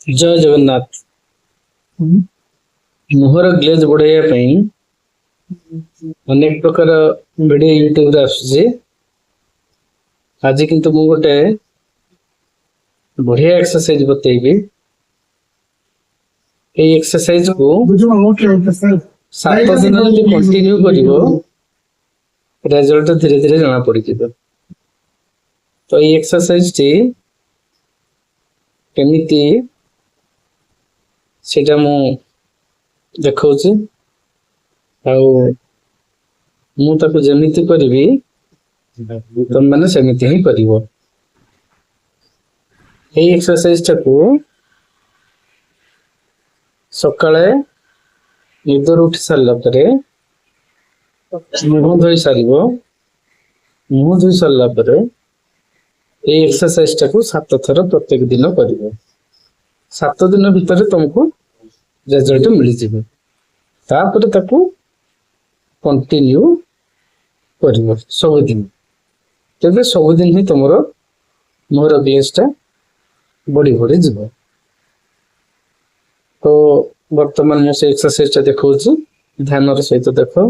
जय जगन्नाथ। मुहर ग्लेज बढ़ाइया ପାଇଁ अनेक प्रकार वीडियो यूट्यूब रे आସୁଛି। आज किंतु मु गोटे बढ़िया एक्सरसाइज बतेइबी। ए एक्सरसाइज को 7 दिन यदि कंटिन्यू करिवो रिजल्ट धीरे धीरे जाना पड़ी जिवो। तो ये एक्सरसाइज टी केमिति सेटा मु देखौछि आउ मु ताको जेमिति करिवि तुम माने सेमिति ही करिवो। ए एक्सरसाइज टाको सकाळे निदर उठी सारला परे मुह धोई सारिबो। मुह धोई सारला परे ए एक्सरसाइज टाको 7 थर प्रत्येक दिन करिवो। 7 दिन भितर तुमको रिजल्ट मिल जिवो। तापर ताको कंटिन्यू करिवो सब दिन। तेबे सब दिन ही तुमरो मोर ग्लेज टा बड़ी बड़ी जिवो। तो वर्तमान में से एक्सरसाइज टा देखौछु, ध्यान र सहित देखो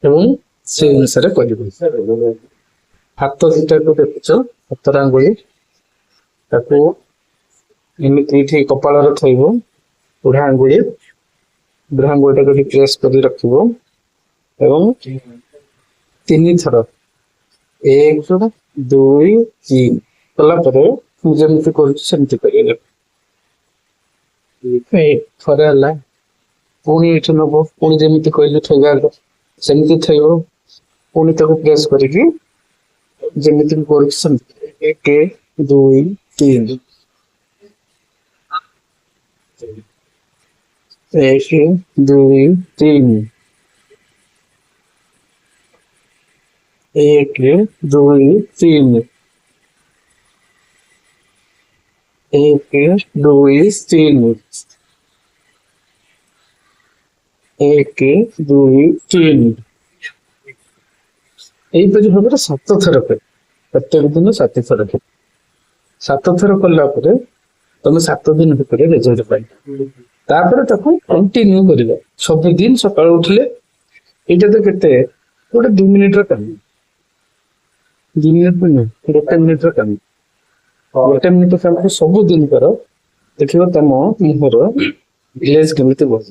एवं से अनुसार करिवो। हाथ दुटा को देखुछ, हाथ आंगुली ताको एमिति ठीक कपाल रे थइबो। बुढ़ा आंगुली टाको प्रेस कर रखिबो एवं 3 थर 1 2 3 कला परे जेमिति करूछ सेमिति करियो। थरे हला पुणी इठ नबो, पुणी जेमिति कहले थइबा सेमिति थइबो। पुणी ताको प्रेस करिकि जेमिति करूछ सेमिति 1 2 3 1 2 3 1 2 3 1 2 3 1 2 3 एई परि भाबरे 7 थर पे प्रत्येक दिन 7 थर पे 7 थर कला परे तुम 7 दिन भितर रिजल्ट पाइ। तापर ताको कंटिन्यू करिवो सब दिन सकाळ उठले। एटा तो केते गोटे 2 मिनिट र काम, 2 मिनिट पर नहीं 1 मिनिट र काम। 1 मिनिट र काम को सब दिन करो, देखिबो तम मुहर ग्लेज केमिति बस।